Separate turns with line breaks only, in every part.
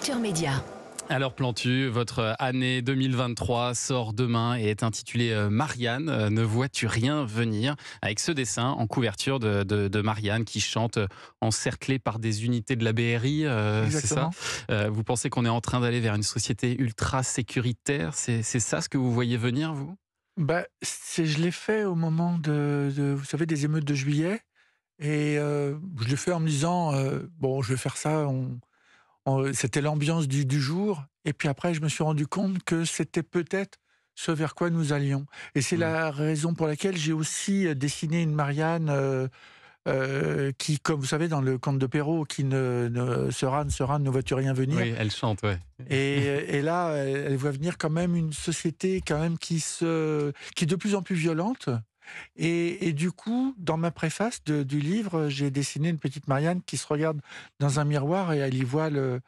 Culture Média.
Alors Plantu, votre année 2023 sort demain et est intitulée Marianne, ne vois-tu rien venir, avec ce dessin en couverture de Marianne qui chante encerclée par des unités de la BRI, c'est ça?
Exactement.
Vous pensez qu'on est en train d'aller vers une société ultra sécuritaire? C'est ça ce que vous voyez venir, vous?
Je l'ai fait au moment vous savez, des émeutes de juillet et je l'ai fait en me disant, «Bon, je vais faire ça». C'était l'ambiance du jour et puis après je me suis rendu compte que c'était peut-être ce vers quoi nous allions et c'est
Mmh.
la raison pour laquelle j'ai aussi dessiné une Marianne, qui, comme vous savez, dans le conte de Perrault, qui ne vois-tu rien venir?
Oui, elle chante, ouais.
Et là, elle voit venir quand même une société quand même qui est de plus en plus violente et du coup, dans ma préface du livre, j'ai dessiné une petite Marianne qui se regarde dans un miroir et elle y voit le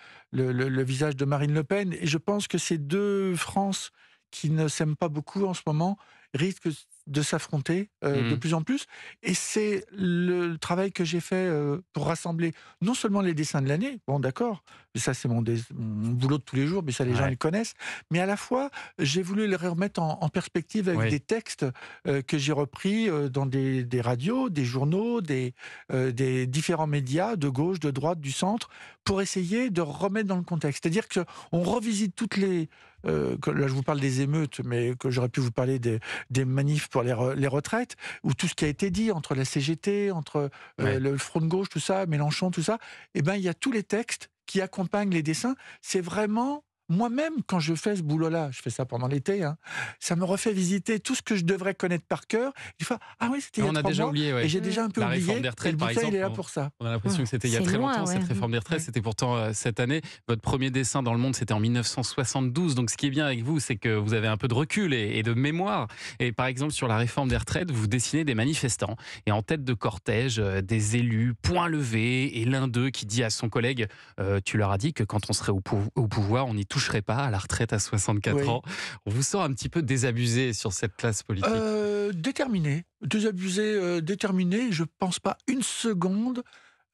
visage de Marine Le Pen et je pense que ces 2 France qui ne s'aiment pas beaucoup en ce moment risquent de s'affronter, de
Mmh.
plus en plus et c'est le travail que j'ai fait, pour rassembler non seulement les dessins de l'année, bon d'accord, mais ça c'est mon boulot de tous les jours, mais ça les gens
Ouais.
le connaissent, mais à la fois, j'ai voulu les remettre en perspective avec
Oui.
des textes, que j'ai repris, dans des radios, des journaux, des différents médias de gauche, de droite, du centre, pour essayer de remettre dans le contexte. C'est-à-dire qu'on revisite toutes les, là je vous parle des émeutes, mais que j'aurais pu vous parler des manifs pour les retraites, ou tout ce qui a été dit entre la CGT, entre
Ouais.
le Front de gauche, tout ça, Mélenchon, tout ça, et ben il y a tous les textes qui accompagnent les dessins. C'est vraiment moi-même, quand je fais ce boulot-là, je fais ça pendant l'été, hein, ça me refait visiter tout ce que je devrais connaître par cœur. Des fois, ah oui, c'était il y a
On a
3
déjà
mois,
oublié,
et
ouais.
j'ai déjà un peu
La réforme
oublié,
des
et
retraites,
le
par
bouquin, il
exemple,
est là pour ça.
on a l'impression que c'était il y a
C'est
très
loin,
longtemps, cette
ouais.
réforme des retraites.
Ouais.
C'était pourtant cette année. Votre premier dessin dans Le Monde, c'était en 1972. Donc, ce qui est bien avec vous, c'est que vous avez un peu de recul et de mémoire. Et par exemple, sur la réforme des retraites, vous dessinez des manifestants. Et en tête de cortège, des élus, poing levé. Et l'un d'eux qui dit à son collègue, tu leur as dit que quand on serait au pouvoir, on n'y toucherait pas à la retraite à 64
Oui.
ans. On vous sent un petit peu désabusé sur cette classe politique.
Déterminé, désabusé, déterminé. Je pense pas une seconde,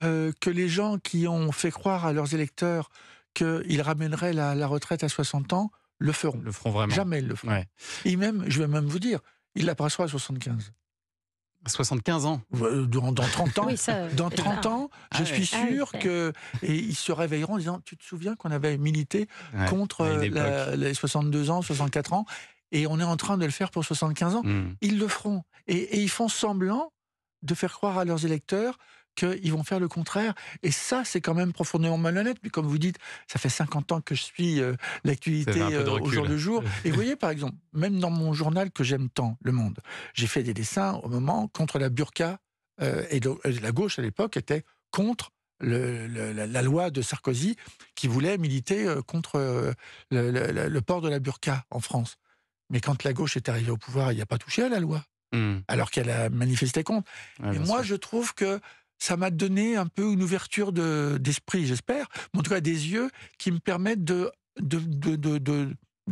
que les gens qui ont fait croire à leurs électeurs qu'ils ramèneraient la retraite à 60 ans, le feront.
Le front vraiment.
Jamais ils le feront.
Ouais.
Et même, je vais même vous dire, ils la passeront à 75.
75 ans.
Dans 30 ans,
Oui, ça.
dans 30 ans,
Ah
je
ouais.
suis sûr
Ah oui.
que et ils se réveilleront en disant: «Tu te souviens qu'on avait milité
Ouais,
contre,
à une époque.
les 62 ans, 64 ans et on est en train de le faire pour 75 ans».
Hmm.
Ils le feront et ils font semblant de faire croire à leurs électeurs qu'ils vont faire le contraire et ça, c'est quand même profondément malhonnête. Mais comme vous dites, ça fait 50 ans que je suis,
Vous
l'actualité,
avez un peu de
au jour
recul.
le jour et vous voyez, par exemple, même dans mon journal que j'aime tant, Le Monde, j'ai fait des dessins au moment contre la burqa, et donc la gauche à l'époque était contre la loi de Sarkozy qui voulait militer, contre, le port de la burqa en France. Mais quand la gauche est arrivée au pouvoir, il n'y a pas touché à la loi,
Hmm.
alors qu'elle a manifesté contre.
Ouais,
Et
bien
moi,
sûr.
je trouve que ça m'a donné un peu une ouverture d'esprit, j'espère, mais en tout cas des yeux qui me permettent de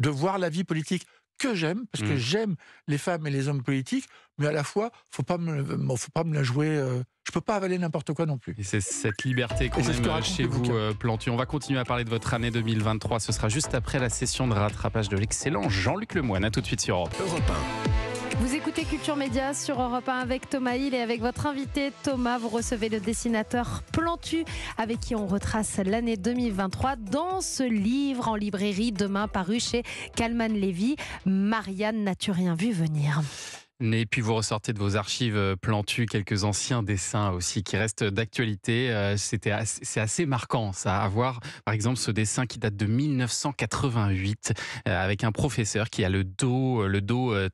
voir la vie politique que j'aime, parce que
Hmm.
j'aime les femmes et les hommes politiques, mais à la fois, faut pas me la jouer. Je peux pas avaler n'importe quoi non plus.
Et c'est cette liberté qu'on
Et c'est ce que
aime
raconte
chez
le
vous,
bouquin.
Plantu. On va continuer à parler de votre année 2023. Ce sera juste après la session de rattrapage de l'excellent Jean-Luc Lemoyne. À tout de suite sur Europe.
Europe 1. Vous écoutez Culture Média sur Europe 1 avec Thomas Hill et avec votre invité Thomas. Vous recevez le dessinateur Plantu avec qui on retrace l'année 2023 dans ce livre en librairie demain paru chez Calman Lévy. Marianne, n'as-tu rien vu venir?
Et puis vous ressortez de vos archives Plantu quelques anciens dessins aussi qui restent d'actualité. C'est assez marquant ça à voir. Par exemple ce dessin qui date de 1988 avec un professeur qui a le dos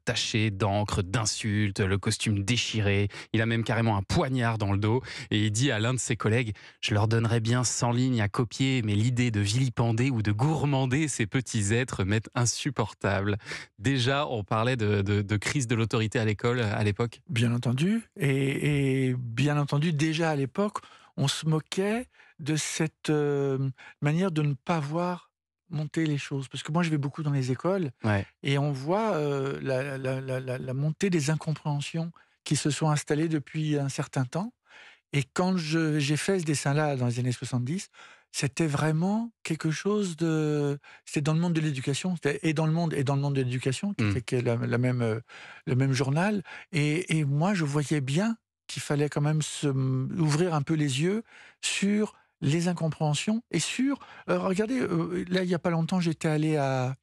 taché d'encre, d'insultes, le costume déchiré. Il a même carrément un poignard dans le dos et il dit à l'un de ses collègues: je leur donnerais bien 100 lignes à copier, mais l'idée de vilipender ou de gourmander ces petits êtres m'est insupportable. Déjà on parlait de crise de l'autorité à l'école à l'époque.
Bien entendu, et bien entendu, déjà à l'époque, on se moquait de cette, manière de ne pas voir monter les choses. Parce que moi, je vais beaucoup dans les écoles
Ouais.
et on voit, la montée des incompréhensions qui se sont installées depuis un certain temps et quand j'ai fait ce dessin-là dans les années 70, c'était vraiment quelque chose de... C'était dans le monde de l'éducation, et dans le monde de l'éducation, qui est le même journal. Et moi, je voyais bien qu'il fallait quand même ouvrir un peu les yeux sur les incompréhensions et sur... regardez, là, il n'y a pas longtemps, j'étais allé à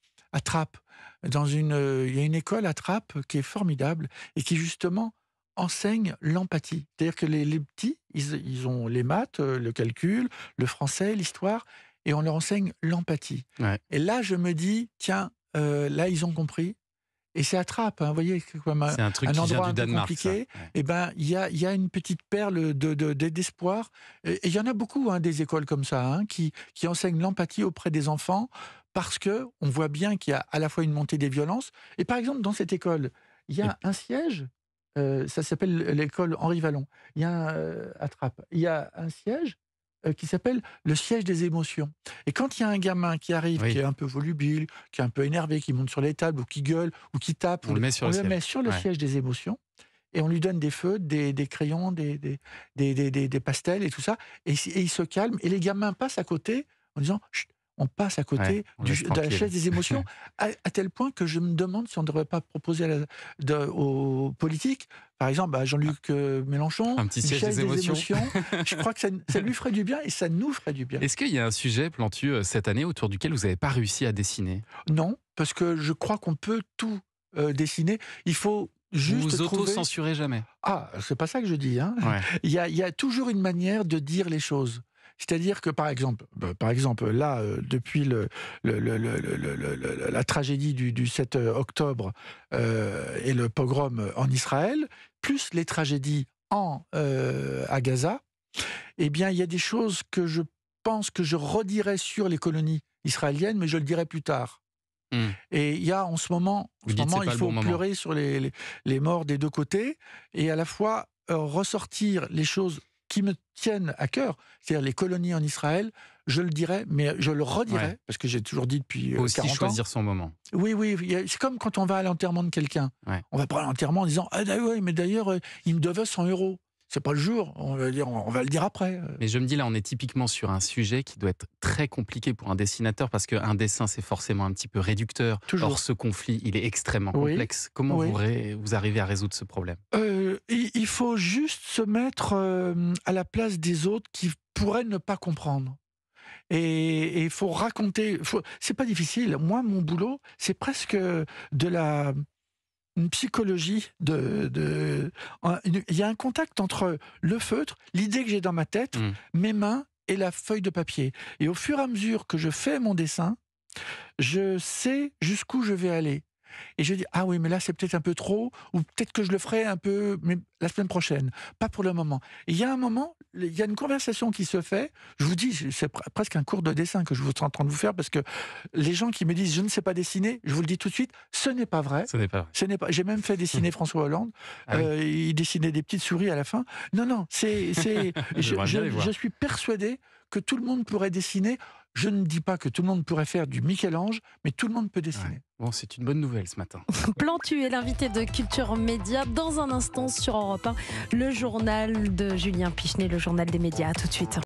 Trappes. Il y a une école à Trappes qui est formidable et qui, justement, enseigne l'empathie. C'est-à-dire que les petits, ils ont les maths, le calcul, le français, l'histoire, et on leur enseigne l'empathie.
Ouais.
Et là, je me dis, tiens, là, ils ont compris. Et c'est à Trappes, hein, vous voyez, comme
C'est un truc
un
qui vient
endroit
du
un peu
Danemark, ça.
compliqué.
Ouais.
Et ben, il y a une petite perle d'espoir. Et il y en a beaucoup, hein, des écoles comme ça, hein, qui enseignent l'empathie auprès des enfants, parce que on voit bien qu'il y a à la fois une montée des violences. Et par exemple, dans cette école, il y
Et
a un siège. Ça s'appelle l'école Henri Vallon. Il y a à Trappes. Il y a un siège qui s'appelle le siège des émotions. Et quand il y a un gamin qui arrive, qui
oui,
est un peu volubile, qui est un peu énervé, qui monte sur les tables, ou qui gueule, ou qui tape,
on le met sur
on
le
le
siège.
met sur le
Ouais.
siège des émotions, et on lui donne des feutres, des crayons, des pastels et tout ça, et il se calme, et les gamins passent à côté en disant Chut, on passe à
Ouais,
côté
on laisse
de la
tranquille.
chaise des émotions, à tel point que je me demande si on ne devrait pas proposer aux politiques, par exemple à Jean-Luc Mélenchon,
Un petit
une
siège
chaise
des
des
émotions.
émotions. Je crois que ça lui ferait du bien, et ça nous ferait du bien.
Est-ce qu'il y a un sujet, Plantu, cette année autour duquel vous n'avez pas réussi à dessiner?
Non, parce que je crois qu'on peut tout dessiner. Il faut
Vous
juste
vous
trouver...
auto-censurez jamais?
Ah, c'est pas ça que je dis, hein.
Ouais.
Il y a toujours une manière de dire les choses. C'est-à-dire que, par exemple, là, depuis la tragédie du 7 octobre et le pogrom en Israël, plus les tragédies à Gaza, eh bien, il y a des choses que je pense que je redirai sur les colonies israéliennes, mais je le dirai plus tard.
Mmh.
Et il y a en ce moment,
Vous dites, c'est
il
pas le
faut
bon moment.
pleurer sur les morts des deux côtés, et à la fois ressortir les choses qui me tiennent à cœur, c'est-à-dire les colonies en Israël. Je le dirai, mais je le redirai,
Ouais.
parce que j'ai toujours dit depuis
Il faut aussi
40 ans.
choisir son moment.
Oui, c'est comme quand on va à l'enterrement de quelqu'un.
Ouais.
On va pas à l'enterrement en disant « Ah oui, mais d'ailleurs, il me devait 100 €. » C'est pas le jour, on va le dire après.
Mais je me dis, là, on est typiquement sur un sujet qui doit être très compliqué pour un dessinateur, parce qu'un dessin, c'est forcément un petit peu réducteur.
Toujours.
Or, ce conflit, il est extrêmement
Oui.
complexe. Comment
Oui.
vous arrivez à résoudre ce problème?
Il faut juste se mettre à la place des autres qui pourraient ne pas comprendre. Et il faut raconter. C'est pas difficile. Moi, mon boulot, c'est presque une psychologie il y a un contact entre le feutre, l'idée que j'ai dans ma tête,
Mmh.
mes mains et la feuille de papier. Et au fur et à mesure que je fais mon dessin, je sais jusqu'où je vais aller. Et je dis, ah oui, mais là, c'est peut-être un peu trop, ou peut-être que je le ferai un peu, mais la semaine prochaine, pas pour le moment. Et il y a un moment, il y a une conversation qui se fait. Je vous dis, c'est presque un cours de dessin que je suis en train de vous faire, parce que les gens qui me disent, je ne sais pas dessiner, je vous le dis tout de suite, ce n'est pas vrai.
Ce n'est pas vrai.
J'ai même fait dessiner François Hollande.
Ah oui.
Il dessinait des petites souris à la fin. Non,
J'aimerais bien les voir.
je suis persuadé que tout le monde pourrait dessiner. Je ne dis pas que tout le monde pourrait faire du Michel-Ange, mais tout le monde peut dessiner.
Ouais. Bon, c'est une bonne nouvelle ce matin.
Plantu est l'invité de Culture Média. Dans un instant sur Europe 1, le journal de Julien Pichenet, le journal des médias. À tout de suite.